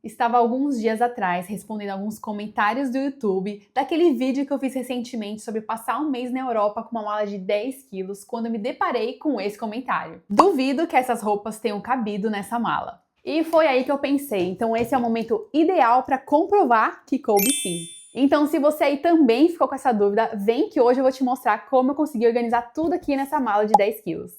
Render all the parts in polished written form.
Estava alguns dias atrás respondendo alguns comentários do YouTube daquele vídeo que eu fiz recentemente sobre passar um mês na Europa com uma mala de 10 quilos quando eu me deparei com esse comentário. Duvido que essas roupas tenham cabido nessa mala. E foi aí que eu pensei, então esse é o momento ideal para comprovar que coube sim. Então, se você aí também ficou com essa dúvida, vem que hoje eu vou te mostrar como eu consegui organizar tudo aqui nessa mala de 10 quilos.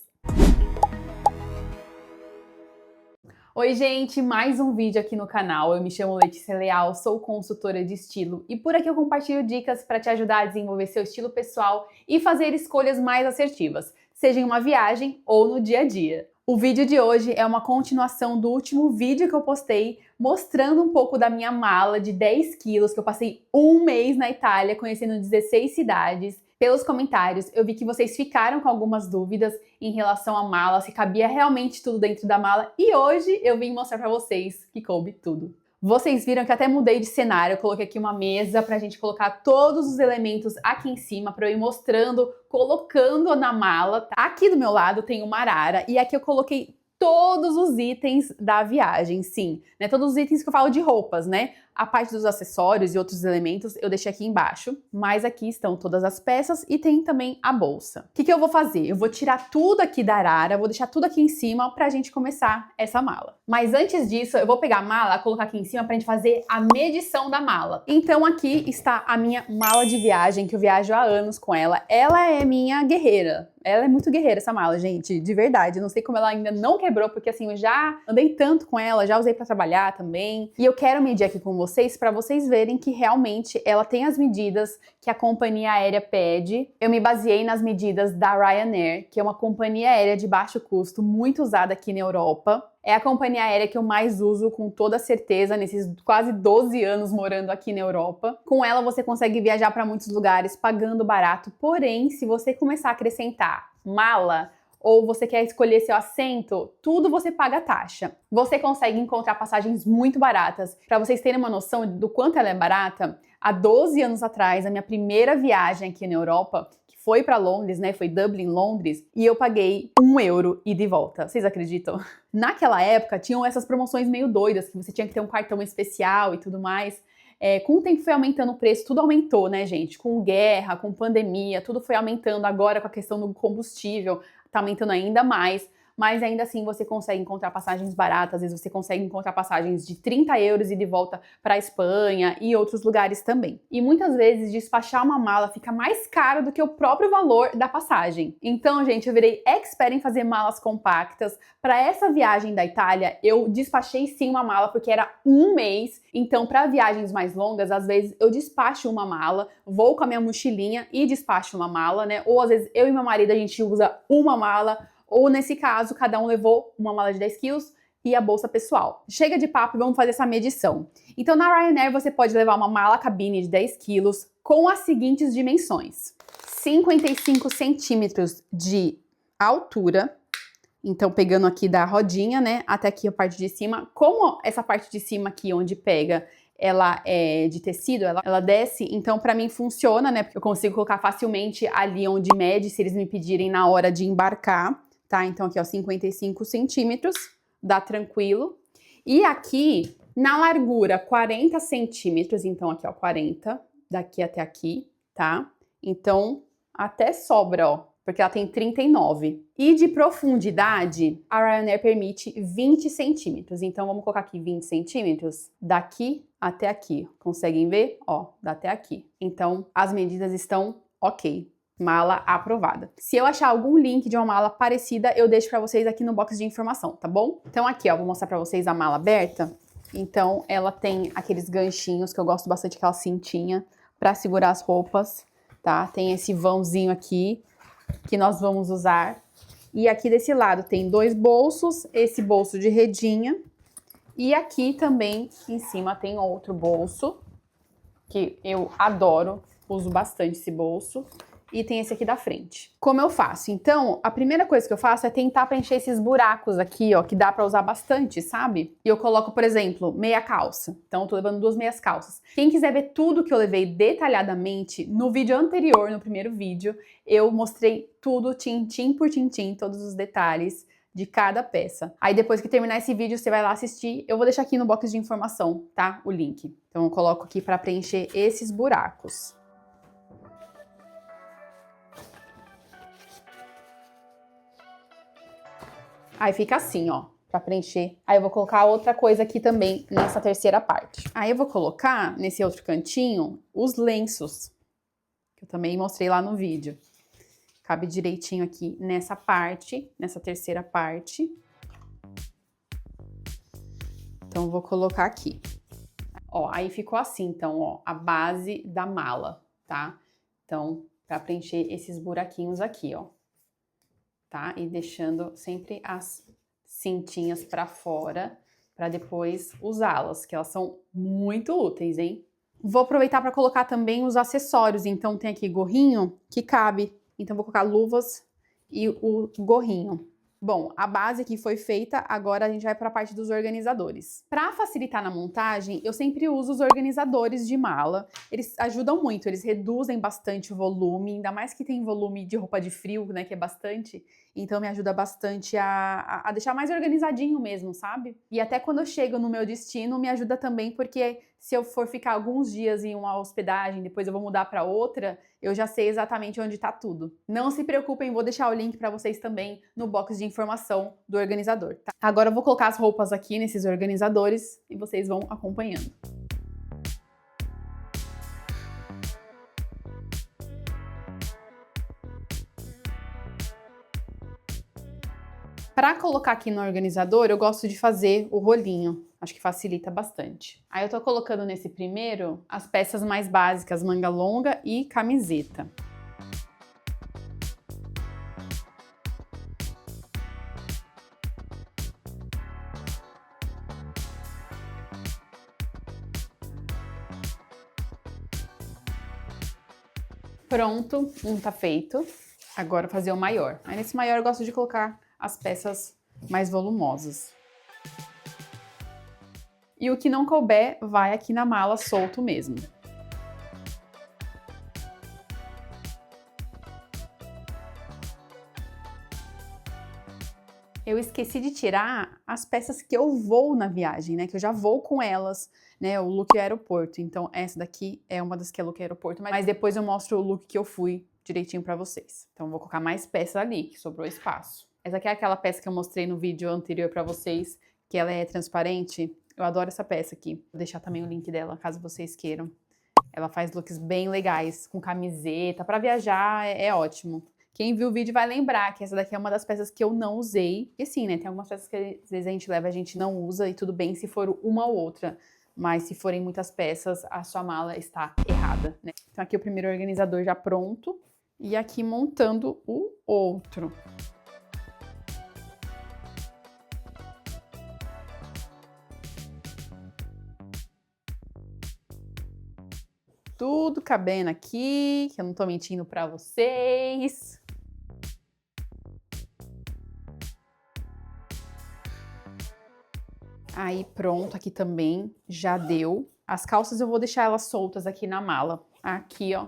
Oi gente, mais um vídeo aqui no canal. Eu me chamo Letícia Leal, sou consultora de estilo e por aqui eu compartilho dicas para te ajudar a desenvolver seu estilo pessoal e fazer escolhas mais assertivas, seja em uma viagem ou no dia a dia. O vídeo de hoje é uma continuação do último vídeo que eu postei mostrando um pouco da minha mala de 10 quilos que eu passei um mês na Itália conhecendo 16 cidades. Pelos comentários, eu vi que vocês ficaram com algumas dúvidas em relação à mala, se cabia realmente tudo dentro da mala, e hoje eu vim mostrar pra vocês que coube tudo. Vocês viram que até mudei de cenário, eu coloquei aqui uma mesa pra gente colocar todos os elementos aqui em cima, pra eu ir mostrando, colocando na mala. Aqui do meu lado tem uma arara, e aqui eu coloquei todos os itens da viagem, sim, né? Todos os itens que eu falo de roupas, né? A parte dos acessórios e outros elementos eu deixei aqui embaixo, mas aqui estão todas as peças e tem também a bolsa. O que eu vou fazer? Eu vou tirar tudo aqui da arara, vou deixar tudo aqui em cima pra gente começar essa mala. Mas antes disso, eu vou pegar a mala, colocar aqui em cima pra gente fazer a medição da mala. Então aqui está a minha mala de viagem, que eu viajo há anos com ela. Ela é minha guerreira. Ela é muito guerreira, essa mala, gente, de verdade. Eu não sei como ela ainda não quebrou, porque assim, eu já andei tanto com ela, já usei pra trabalhar também. E eu quero medir aqui com vocês, para vocês verem que realmente ela tem as medidas que a companhia aérea pede. Eu me baseei nas medidas da Ryanair, que é uma companhia aérea de baixo custo, muito usada aqui na Europa. É a companhia aérea que eu mais uso com toda certeza nesses quase 12 anos morando aqui na Europa. Com ela você consegue viajar para muitos lugares pagando barato, porém, se você começar a acrescentar mala ou você quer escolher seu assento, tudo você paga taxa. Você consegue encontrar passagens muito baratas. Para vocês terem uma noção do quanto ela é barata, há 12 anos atrás, a minha primeira viagem aqui na Europa, foi para Londres, né? Foi Dublin, Londres, e eu paguei €1 ida e volta. Vocês acreditam? Naquela época, tinham essas promoções meio doidas, que você tinha que ter um cartão especial e tudo mais. Com o tempo foi aumentando o preço, tudo aumentou, né, gente? Com guerra, com pandemia, tudo foi aumentando. Agora, com a questão do combustível, tá aumentando ainda mais. Mas ainda assim você consegue encontrar passagens baratas, às vezes você consegue encontrar passagens de €30 e de volta para a Espanha e outros lugares também. E muitas vezes despachar uma mala fica mais caro do que o próprio valor da passagem. Então, gente, eu virei expert em fazer malas compactas. Para essa viagem da Itália, eu despachei sim uma mala porque era um mês. Então, para viagens mais longas, às vezes eu despacho uma mala, vou com a minha mochilinha e despacho uma mala, né? Ou às vezes eu e meu marido a gente usa uma mala. Ou nesse caso, cada um levou uma mala de 10 quilos e a bolsa pessoal. Chega de papo e vamos fazer essa medição. Então na Ryanair você pode levar uma mala cabine de 10 quilos com as seguintes dimensões. 55 centímetros de altura. Então pegando aqui da rodinha, né, até aqui a parte de cima. Como essa parte de cima aqui onde pega, ela é de tecido, ela desce, então pra mim funciona, né, porque eu consigo colocar facilmente ali onde mede, se eles me pedirem na hora de embarcar. Tá? Então aqui, ó, 55 centímetros, dá tranquilo. E aqui, na largura, 40 centímetros, então aqui, ó, 40, daqui até aqui, tá? Então, até sobra, ó, porque ela tem 39. E de profundidade, a Ryanair permite 20 centímetros. Então, vamos colocar aqui 20 centímetros, daqui até aqui. Conseguem ver? Ó, dá até aqui. Então, as medidas estão ok. Mala aprovada. Se eu achar algum link de uma mala parecida, eu deixo pra vocês aqui no box de informação, tá bom? Então aqui, ó, vou mostrar pra vocês a mala aberta. Então ela tem aqueles ganchinhos, que eu gosto bastante, aquela cintinha, pra segurar as roupas, tá? Tem esse vãozinho aqui, que nós vamos usar. E aqui desse lado tem 2 bolsos, esse bolso de redinha. E aqui também, em cima, tem outro bolso, que eu adoro, uso bastante esse bolso. E tem esse aqui da frente. Como eu faço? Então, a primeira coisa que eu faço é tentar preencher esses buracos aqui, ó, que dá pra usar bastante, sabe? E eu coloco, por exemplo, meia calça. Então, eu tô levando 2 meias calças. Quem quiser ver tudo que eu levei detalhadamente, no vídeo anterior, no primeiro vídeo, eu mostrei tudo, tintim por tintim, todos os detalhes de cada peça. Aí depois que terminar esse vídeo, você vai lá assistir. Eu vou deixar aqui no box de informação, tá? O link. Então eu coloco aqui para preencher esses buracos. Aí fica assim, ó, para preencher. Aí eu vou colocar outra coisa aqui também nessa terceira parte. Aí eu vou colocar nesse outro cantinho os lenços, que eu também mostrei lá no vídeo. Cabe direitinho aqui nessa parte, nessa terceira parte. Então, vou colocar aqui. Ó, aí ficou assim, então, ó, a base da mala, tá? Então, pra preencher esses buraquinhos aqui, ó. Tá? E deixando sempre as cintinhas pra fora, pra depois usá-las, que elas são muito úteis, hein? Vou aproveitar pra colocar também os acessórios. Então, tem aqui gorrinho que cabe. Então, vou colocar luvas e o gorrinho. Bom, a base aqui foi feita, agora a gente vai para a parte dos organizadores. Para facilitar na montagem, eu sempre uso os organizadores de mala. Eles ajudam muito, eles reduzem bastante o volume, ainda mais que tem volume de roupa de frio, né, que é bastante. Então me ajuda bastante a deixar mais organizadinho mesmo, sabe? E até quando eu chego no meu destino, me ajuda também porque se eu for ficar alguns dias em uma hospedagem, depois eu vou mudar para outra, eu já sei exatamente onde está tudo. Não se preocupem, vou deixar o link para vocês também no box de informação do organizador, tá? Agora eu vou colocar as roupas aqui nesses organizadores e vocês vão acompanhando. Para colocar aqui no organizador, eu gosto de fazer o rolinho. Acho que facilita bastante. Aí eu tô colocando nesse primeiro as peças mais básicas, manga longa e camiseta. Pronto, um tá feito. Agora fazer o maior. Aí nesse maior eu gosto de colocar as peças mais volumosas. E o que não couber vai aqui na mala solto mesmo. Eu esqueci de tirar as peças que eu vou na viagem, né? Que eu já vou com elas, né? O look aeroporto. Então, essa daqui é uma das que é look aeroporto. Mas depois eu mostro o look que eu fui direitinho pra vocês. Então, vou colocar mais peças ali, que sobrou espaço. Essa aqui é aquela peça que eu mostrei no vídeo anterior pra vocês, que ela é transparente. Eu adoro essa peça aqui. Vou deixar também o link dela, caso vocês queiram. Ela faz looks bem legais, com camiseta. Pra viajar, é ótimo. Quem viu o vídeo vai lembrar que essa daqui é uma das peças que eu não usei. E sim, né, tem algumas peças que às vezes a gente leva e a gente não usa, e tudo bem se for uma ou outra. Mas se forem muitas peças, a sua mala está errada, né? Então aqui o primeiro organizador já pronto. E aqui montando o outro. Tudo cabendo aqui, que eu não tô mentindo pra vocês. Aí pronto, aqui também já deu. As calças eu vou deixar elas soltas aqui na mala. Aqui, ó,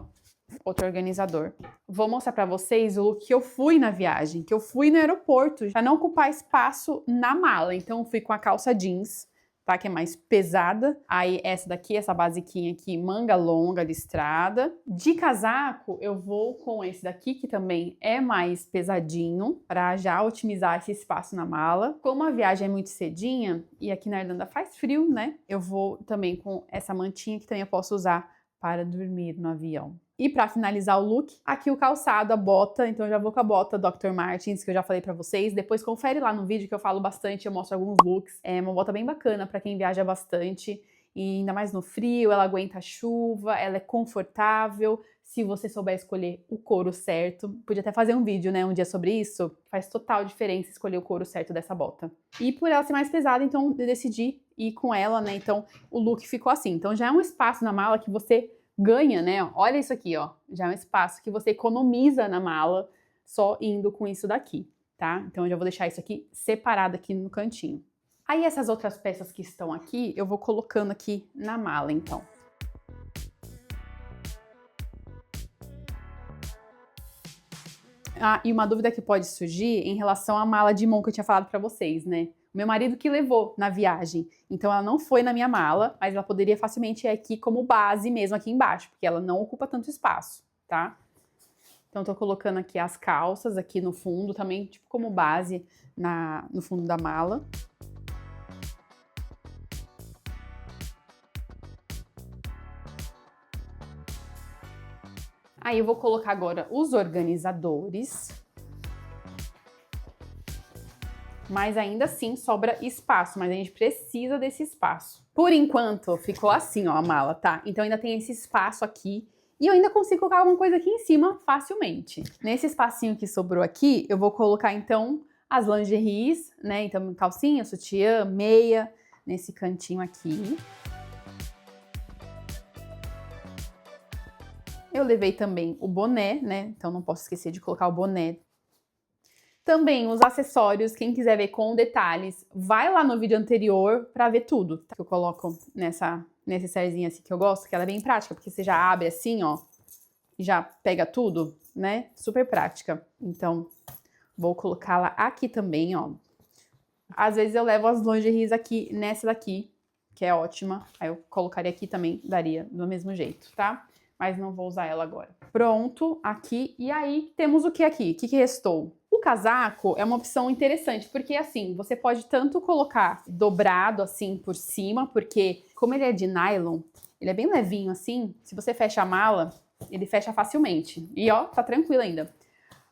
outro organizador. Vou mostrar pra vocês o look que eu fui na viagem, que eu fui no aeroporto, pra não ocupar espaço na mala. Então eu fui com a calça jeans, tá? Que é mais pesada. Aí essa daqui, essa basiquinha aqui, manga longa, listrada. De casaco, eu vou com esse daqui, que também é mais pesadinho, pra já otimizar esse espaço na mala. Como a viagem é muito cedinha, e aqui na Irlanda faz frio, né? Eu vou também com essa mantinha, que também eu posso usar para dormir no avião. E para finalizar o look, aqui o calçado, a bota, então eu já vou com a bota Dr. Martens, que eu já falei pra vocês. Depois confere lá no vídeo que eu falo bastante, eu mostro alguns looks. É uma bota bem bacana pra quem viaja bastante, e ainda mais no frio, ela aguenta a chuva, ela é confortável, se você souber escolher o couro certo. Podia até fazer um vídeo, né, um dia sobre isso. Faz total diferença escolher o couro certo dessa bota. E por ela ser mais pesada, então eu decidi ir com ela, né, então o look ficou assim. Então já é um espaço na mala que você ganha, né? Olha isso aqui, ó. Já é um espaço que você economiza na mala só indo com isso daqui, tá? Então eu já vou deixar isso aqui separado aqui no cantinho. Aí essas outras peças que estão aqui, eu vou colocando aqui na mala, então. Ah, e uma dúvida que pode surgir em relação à mala de mão que eu tinha falado pra vocês, né? Meu marido que levou na viagem. Então ela não foi na minha mala, mas ela poderia facilmente ir aqui como base mesmo aqui embaixo, porque ela não ocupa tanto espaço, tá? Então tô colocando aqui as calças aqui no fundo também, tipo como base no fundo da mala. Aí eu vou colocar agora os organizadores. Mas ainda assim sobra espaço, mas a gente precisa desse espaço. Por enquanto, ficou assim, ó, a mala, tá? Então ainda tem esse espaço aqui e eu ainda consigo colocar alguma coisa aqui em cima facilmente. Nesse espacinho que sobrou aqui, eu vou colocar então as lingeries, né? Então calcinha, sutiã, meia, nesse cantinho aqui. Eu levei também o boné, né? Então não posso esquecer de colocar o boné. Também os acessórios, quem quiser ver com detalhes, vai lá no vídeo anterior pra ver tudo. Tá? Eu coloco nessa necessairezinha assim que eu gosto, que ela é bem prática, porque você já abre assim, ó, e já pega tudo, né? Super prática. Então, vou colocá-la aqui também, ó. Às vezes eu levo as lingeries aqui nessa daqui, que é ótima. Aí eu colocaria aqui também, daria do mesmo jeito, tá? Mas não vou usar ela agora. Pronto, aqui. E aí, temos o que aqui? O que restou? O casaco é uma opção interessante, porque assim, você pode tanto colocar dobrado assim por cima, porque como ele é de nylon, ele é bem levinho assim, se você fecha a mala, ele fecha facilmente. E ó, tá tranquilo ainda.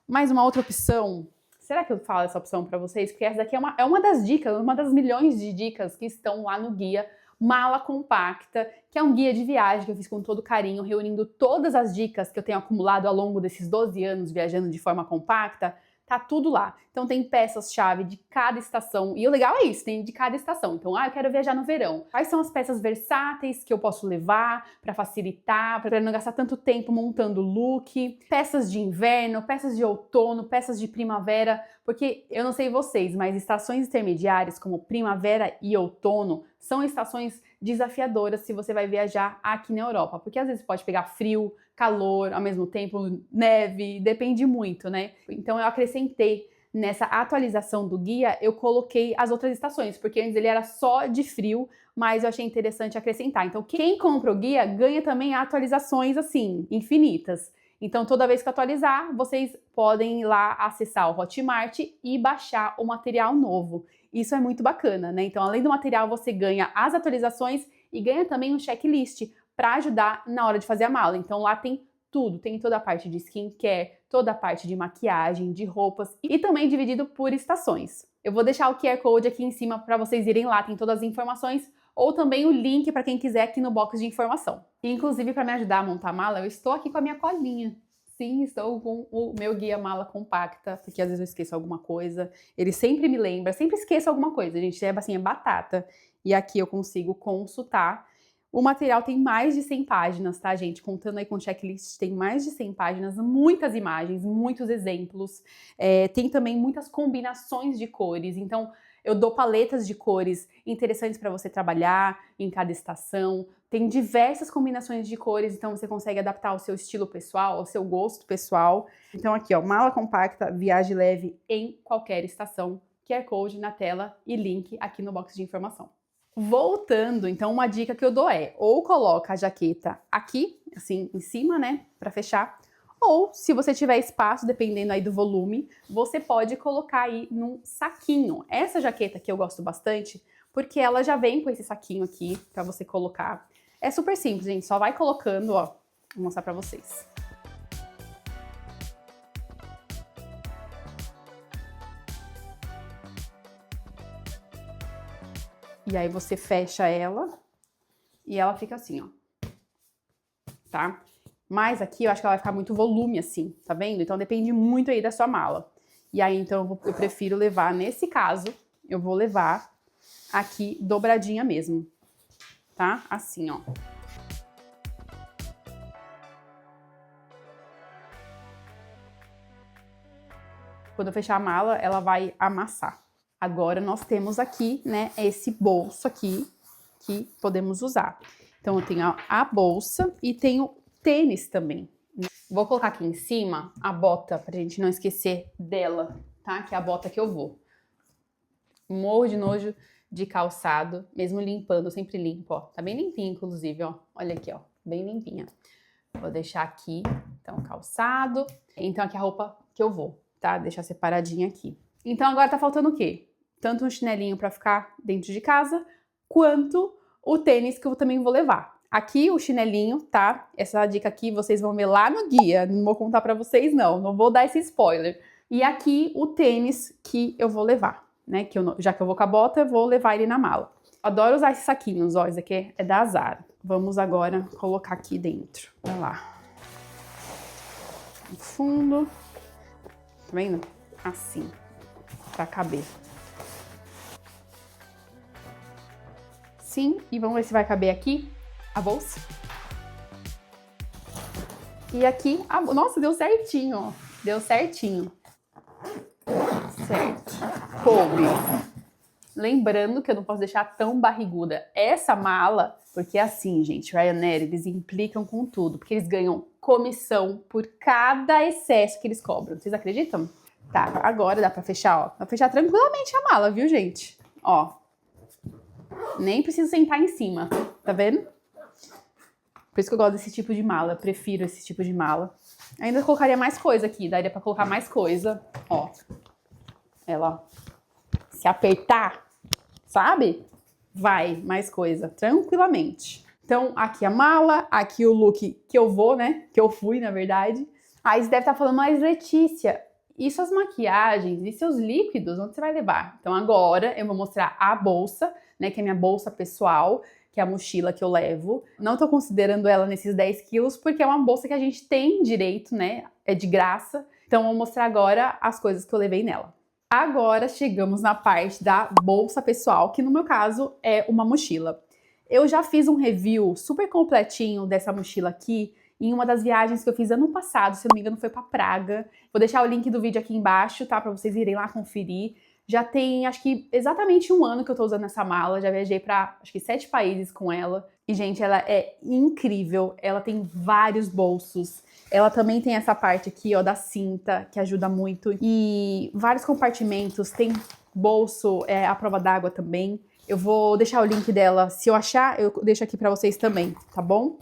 Mas uma outra opção, será que eu falo essa opção pra vocês? Porque essa daqui é uma das dicas, uma das milhões de dicas que estão lá no guia Mala Compacta, que é um guia de viagem que eu fiz com todo carinho, reunindo todas as dicas que eu tenho acumulado ao longo desses 12 anos viajando de forma compacta. Tá tudo lá. Então tem peças-chave de cada estação. E o legal é isso, tem de cada estação. Então, eu quero viajar no verão. Quais são as peças versáteis que eu posso levar para facilitar, para não gastar tanto tempo montando look? Peças de inverno, peças de outono, peças de primavera. Porque eu não sei vocês, mas estações intermediárias como primavera e outono são estações desafiadoras se você vai viajar aqui na Europa. Porque às vezes pode pegar frio, calor, ao mesmo tempo neve, depende muito, né? Então eu acrescentei nessa atualização do guia, eu coloquei as outras estações, porque antes ele era só de frio, mas eu achei interessante acrescentar. Então quem compra o guia ganha também atualizações assim, infinitas. Então toda vez que atualizar, vocês podem ir lá acessar o Hotmart e baixar o material novo. Isso é muito bacana, né? Então além do material, você ganha as atualizações e ganha também um checklist para ajudar na hora de fazer a mala. Então lá tem tudo, tem toda a parte de skincare, toda a parte de maquiagem, de roupas e também dividido por estações. Eu vou deixar o QR Code aqui em cima para vocês irem lá, tem todas as informações, ou também o link para quem quiser aqui no box de informação. E, inclusive, para me ajudar a montar a mala, eu estou aqui com a minha colinha. Sim, estou com o meu guia Mala Compacta, porque às vezes eu esqueço alguma coisa. Ele sempre me lembra, sempre esqueço alguma coisa, gente. É assim, é batata. E aqui eu consigo consultar. O material tem mais de 100 páginas, tá, gente? Contando aí com o checklist, tem mais de 100 páginas, muitas imagens, muitos exemplos. Tem também muitas combinações de cores. Então, eu dou paletas de cores interessantes para você trabalhar em cada estação. Tem diversas combinações de cores, então você consegue adaptar ao seu estilo pessoal, ao seu gosto pessoal. Então aqui, ó, mala compacta, viagem leve em qualquer estação. QR Code na tela e link aqui no box de informação. Voltando, então uma dica que eu dou é, ou coloca a jaqueta aqui, assim, em cima, né, para fechar, ou se você tiver espaço, dependendo aí do volume, você pode colocar aí num saquinho. Essa jaqueta aqui eu gosto bastante, porque ela já vem com esse saquinho aqui para você colocar. É super simples, gente, só vai colocando, ó, vou mostrar para vocês. E aí você fecha ela e ela fica assim, ó, tá? Mas aqui eu acho que ela vai ficar muito volume assim, tá vendo? Então depende muito aí da sua mala. E aí então eu prefiro levar, nesse caso, eu vou levar aqui dobradinha mesmo, tá? Assim, ó. Quando eu fechar a mala, ela vai amassar. Agora nós temos aqui, né, esse bolso aqui que podemos usar. Então eu tenho a bolsa e tenho tênis também. Vou colocar aqui em cima a bota, pra gente não esquecer dela, tá? Que é a bota que eu vou. Morro de nojo de calçado, mesmo limpando, eu sempre limpo, ó. Tá bem limpinho, inclusive, ó. Olha aqui, ó, bem limpinha. Vou deixar aqui, então, calçado. Então, aqui é a roupa que eu vou, tá? Deixar separadinha aqui. Então, agora tá faltando o quê? Tanto um chinelinho pra ficar dentro de casa, quanto o tênis que eu também vou levar. Aqui o chinelinho, tá? Essa dica aqui vocês vão ver lá no guia, não vou contar pra vocês não vou dar esse spoiler. E aqui o tênis que eu vou levar, né? Já que eu vou com a bota, eu vou levar ele na mala. Adoro usar esses saquinhos, ó, esse aqui é da Zara. Vamos agora colocar aqui dentro. Olha lá. No fundo. Tá vendo? Assim. Pra caber. Sim, e vamos ver se vai caber aqui a bolsa. E aqui, nossa, deu certinho, ó. Deu certinho. Certo. Coube. Lembrando que eu não posso deixar tão barriguda essa mala, porque é assim, gente, Ryanair, eles implicam com tudo, porque eles ganham comissão por cada excesso que eles cobram. Vocês acreditam? Tá, agora dá pra fechar, ó. Dá pra fechar tranquilamente a mala, viu, gente? Ó. Nem preciso sentar em cima, tá vendo? Por isso que eu gosto desse tipo de mala, eu prefiro esse tipo de mala. Ainda colocaria mais coisa aqui, daria pra colocar mais coisa, ó. Ela, se apertar, sabe? Vai, mais coisa, tranquilamente. Então, aqui a mala, aqui o look que eu vou, né? Que eu fui, na verdade. Aí você deve estar falando, mas Letícia, e suas maquiagens, e seus líquidos, onde você vai levar? Então agora eu vou mostrar a bolsa, né? Que é a minha bolsa pessoal, que é a mochila que eu levo. Não tô considerando ela nesses 10 quilos, porque é uma bolsa que a gente tem direito, né? É de graça. Então eu vou mostrar agora as coisas que eu levei nela. Agora chegamos na parte da bolsa pessoal, que no meu caso é uma mochila. Eu já fiz um review super completinho dessa mochila aqui em uma das viagens que eu fiz ano passado, se eu não me engano foi pra Praga. Vou deixar o link do vídeo aqui embaixo, tá? Pra vocês irem lá conferir. Já tem, acho que exatamente 1 ano que eu tô usando essa mala, já viajei pra, acho que 7 países com ela. E, gente, ela é incrível, ela tem vários bolsos. Ela também tem essa parte aqui, ó, da cinta, que ajuda muito. E vários compartimentos, tem bolso à prova d'água também. Eu vou deixar o link dela, se eu achar, eu deixo aqui pra vocês também, tá bom?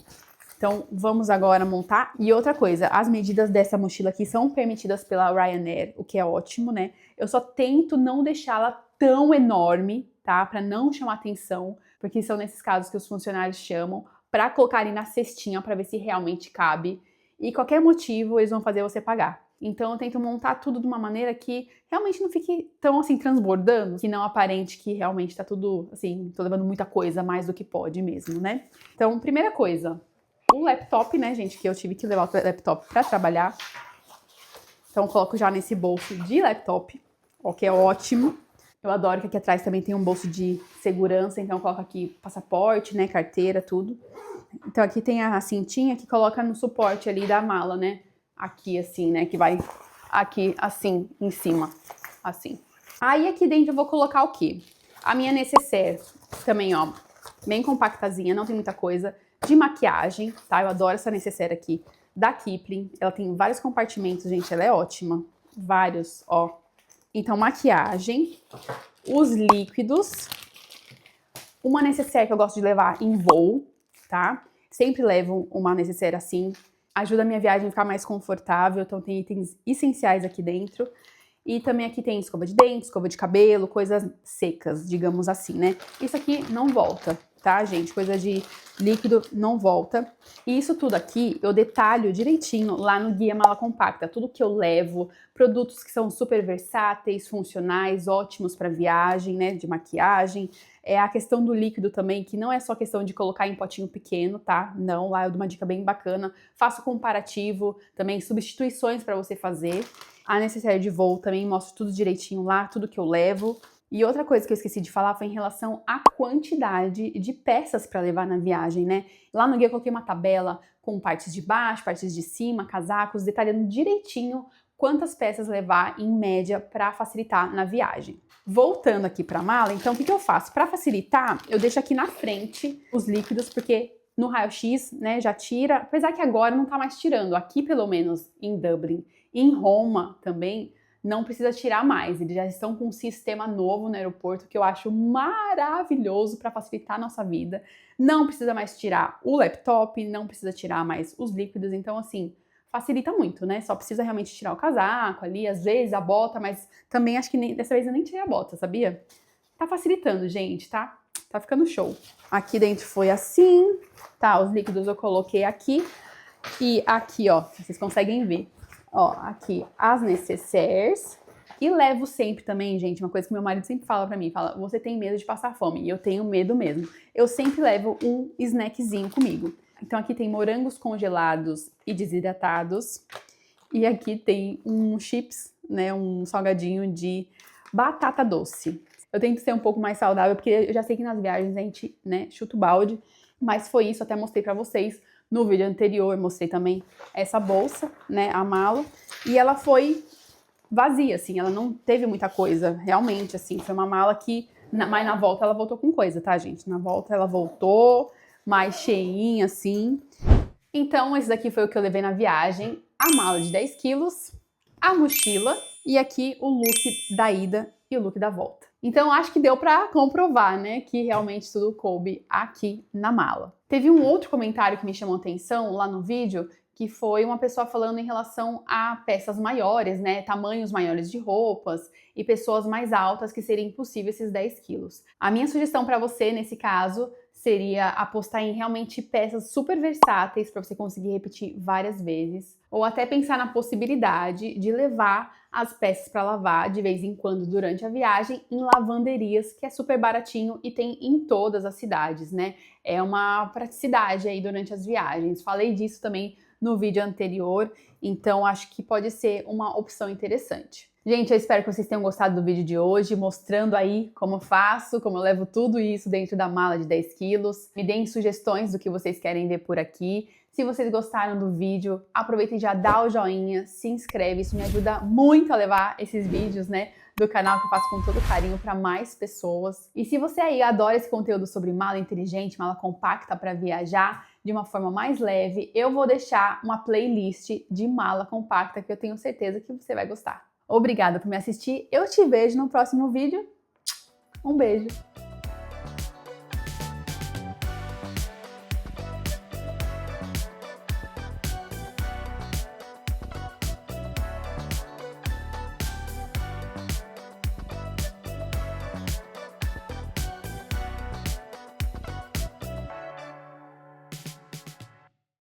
Então, vamos agora montar. E outra coisa, as medidas dessa mochila aqui são permitidas pela Ryanair, o que é ótimo, né? Eu só tento não deixá-la tão enorme, tá? Pra não chamar atenção, porque são nesses casos que os funcionários chamam, pra colocarem na cestinha pra ver se realmente cabe. E qualquer motivo, eles vão fazer você pagar. Então, eu tento montar tudo de uma maneira que realmente não fique tão, assim, transbordando, que não aparente que realmente tá tudo, assim, tô levando muita coisa, mais do que pode mesmo, né? Então, primeira coisa, o laptop, né, gente, que eu tive que levar o laptop pra trabalhar. Então, coloco já nesse bolso de laptop, ó, que é ótimo. Eu adoro que aqui atrás também tem um bolso de segurança, então eu coloco aqui passaporte, né, carteira, tudo. Então, aqui tem a cintinha que coloca no suporte ali da mala, né, aqui assim, né, que vai aqui assim, em cima, assim. Aí, aqui dentro eu vou colocar o quê? A minha nécessaire, também, ó, bem compactazinha, não tem muita coisa. De maquiagem, tá? Eu adoro essa nécessaire aqui, da Kipling. Ela tem vários compartimentos, gente, ela é ótima. Vários, ó. Então, maquiagem, os líquidos, uma nécessaire que eu gosto de levar em voo, tá? Sempre levo uma nécessaire assim, ajuda a minha viagem a ficar mais confortável, então tem itens essenciais aqui dentro. E também aqui tem escova de dente, escova de cabelo, coisas secas, digamos assim, né? Isso aqui não volta, tá, gente? Coisa de líquido não volta. E isso tudo aqui eu detalho direitinho lá no Guia Mala Compacta. Tudo que eu levo, produtos que são super versáteis, funcionais, ótimos para viagem, né? De maquiagem. É a questão do líquido também, que não é só questão de colocar em potinho pequeno, tá? Não, lá eu dou uma dica bem bacana. Faço comparativo, também substituições para você fazer. A necessaire de voo também mostro tudo direitinho lá, tudo que eu levo. E outra coisa que eu esqueci de falar foi em relação à quantidade de peças para levar na viagem, né? Lá no guia eu coloquei uma tabela com partes de baixo, partes de cima, casacos, detalhando direitinho quantas peças levar em média para facilitar na viagem. Voltando aqui para a mala, então o que eu faço? Para facilitar, eu deixo aqui na frente os líquidos, porque no raio-x, né, já tira, apesar que agora não tá mais tirando, aqui pelo menos em Dublin, em Roma também, não precisa tirar mais, eles já estão com um sistema novo no aeroporto que eu acho maravilhoso para facilitar a nossa vida. Não precisa mais tirar o laptop, não precisa tirar mais os líquidos, então assim, facilita muito, né? Só precisa realmente tirar o casaco ali, às vezes a bota, mas também acho que dessa vez eu nem tirei a bota, sabia? Tá facilitando, gente, tá? Tá ficando show. Aqui dentro foi assim, tá? Os líquidos eu coloquei aqui e aqui, ó, vocês conseguem ver. Ó, aqui as necessaires. E levo sempre também, gente, uma coisa que meu marido sempre fala pra mim, fala, você tem medo de passar fome? E eu tenho medo mesmo. Eu sempre levo um snackzinho comigo. Então aqui tem morangos congelados e desidratados. E aqui tem um chips, né, um salgadinho de batata doce. Eu tento ser um pouco mais saudável, porque eu já sei que nas viagens a gente, né, chuta o balde. Mas foi isso, até mostrei pra vocês. No vídeo anterior, eu mostrei também essa bolsa, né, a mala, e ela foi vazia, assim, ela não teve muita coisa, realmente, assim, foi uma mala que, mas na volta ela voltou com coisa, tá, gente? Na volta ela voltou mais cheinha, assim. Então, esse daqui foi o que eu levei na viagem, a mala de 10 quilos, a mochila, e aqui o look da ida e o look da volta. Então, acho que deu pra comprovar, né, que realmente tudo coube aqui na mala. Teve um outro comentário que me chamou a atenção lá no vídeo, que foi uma pessoa falando em relação a peças maiores, né, tamanhos maiores de roupas e pessoas mais altas que seria impossível esses 10 quilos. A minha sugestão para você, nesse caso, seria apostar em realmente peças super versáteis para você conseguir repetir várias vezes, ou até pensar na possibilidade de levar as peças para lavar de vez em quando durante a viagem em lavanderias, que é super baratinho e tem em todas as cidades, né? É uma praticidade aí durante as viagens. Falei disso também no vídeo anterior, então acho que pode ser uma opção interessante. Gente, eu espero que vocês tenham gostado do vídeo de hoje, mostrando aí como eu faço, como eu levo tudo isso dentro da mala de 10 quilos. Me deem sugestões do que vocês querem ver por aqui. Se vocês gostaram do vídeo, aproveita e já dá o joinha, se inscreve, isso me ajuda muito a levar esses vídeos, né, do canal que eu faço com todo carinho para mais pessoas. E se você aí adora esse conteúdo sobre mala inteligente, mala compacta para viajar de uma forma mais leve, eu vou deixar uma playlist de mala compacta que eu tenho certeza que você vai gostar. Obrigada por me assistir, eu te vejo no próximo vídeo. Um beijo!